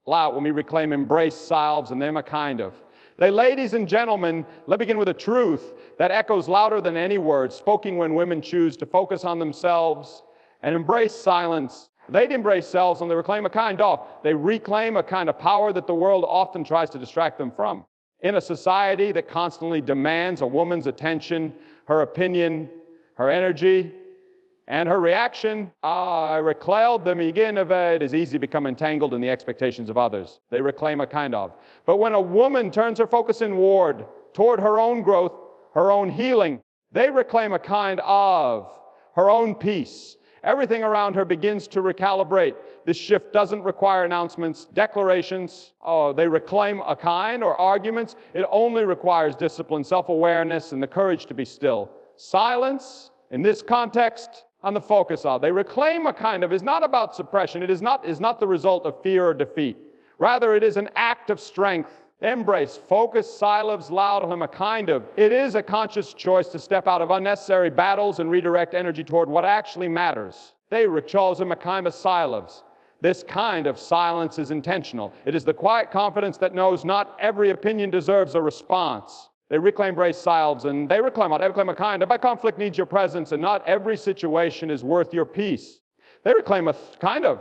Loud when we reclaim embrace selves and them a kind of. Ladies and gentlemen, let me begin with a truth that echoes louder than any word, spoken when women choose to focus on themselves and embrace silence. They'd embrace selves and they reclaim a kind of. They reclaim a kind of power that the world often tries to distract them from. In a society that constantly demands a woman's attention, her opinion, her energy, and her reaction, I reclaim them again of it is easy to become entangled in the expectations of others. They reclaim a kind of. But when a woman turns her focus inward toward her own growth, her own healing, they reclaim a kind of her own peace. Everything around her begins to recalibrate. This shift doesn't require announcements, declarations. They reclaim a kind or arguments. It only requires discipline, self-awareness, and the courage to be still. Silence, in this context, on the focus of. They reclaim a kind of is not about suppression. It is not the result of fear or defeat. Rather, it is an act of strength. Embrace, focus, silence, loud on him a kind of. It is a conscious choice to step out of unnecessary battles and redirect energy toward what actually matters. They chose him a kind of silence. This kind of silence is intentional. It is the quiet confidence that knows not every opinion deserves a response. They reclaim embrace selves and they reclaim a kind of. My conflict needs your presence and not every situation is worth your peace. They reclaim a kind of.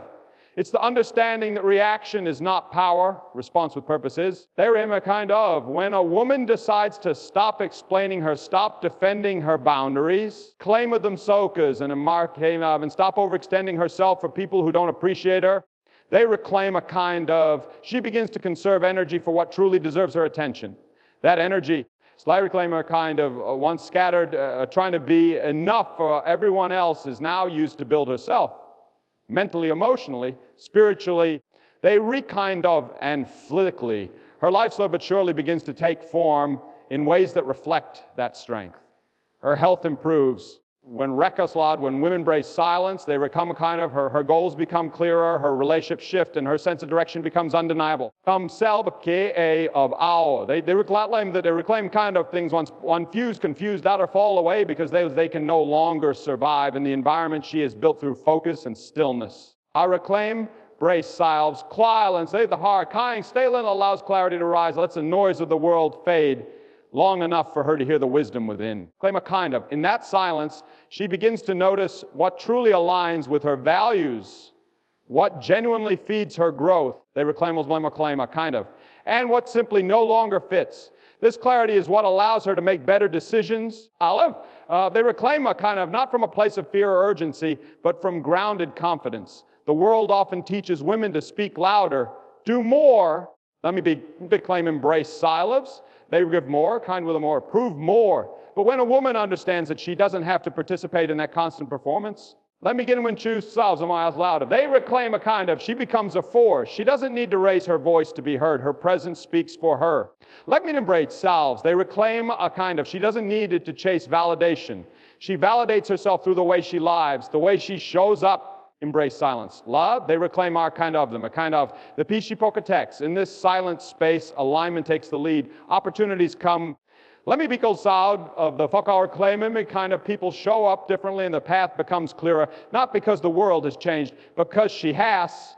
It's the understanding that reaction is not power, response with purpose is. They reclaim a kind of. When a woman decides to stop explaining her, stop defending her boundaries, claim of them sokas and a mark of, and stop overextending herself for people who don't appreciate her, they reclaim a kind of. She begins to conserve energy for what truly deserves her attention. That energy, slight reclaimer kind of once scattered, trying to be enough for everyone else, is now used to build herself. Mentally, emotionally, spiritually, they rekind of and physically. Her life slowly but surely begins to take form in ways that reflect that strength. Her health improves. When women embrace silence, they become a kind of, her goals become clearer, her relationships shift, and her sense of direction becomes undeniable. They reclaim kind of things once confused out or fall away because they can no longer survive in the environment she has built through focus and stillness. I reclaim, brace selves, silence, save the heart, kind, stillness allows clarity to rise, lets the noise of the world fade long enough for her to hear the wisdom within. Claim a kind of. In that silence, she begins to notice what truly aligns with her values, what genuinely feeds her growth. They reclaim a kind of. And what simply no longer fits. This clarity is what allows her to make better decisions. They reclaim a kind of, not from a place of fear or urgency, but from grounded confidence. The world often teaches women to speak louder, do more. Let me claim embrace silence. They give more, kind with a more, prove more. But when a woman understands that she doesn't have to participate in that constant performance, let me get in and choose selves and miles louder. They reclaim a kind of, she becomes a force. She doesn't need to raise her voice to be heard. Her presence speaks for her. Let me embrace selves. They reclaim a kind of, she doesn't need it to chase validation. She validates herself through the way she lives, the way she shows up. Embrace silence. Love, they reclaim our kind of them, a kind of the peace she protects. In this silent space, alignment takes the lead. Opportunities come. Let me be called sound of the fuck our claiming, kind of people show up differently and the path becomes clearer, not because the world has changed, because she has.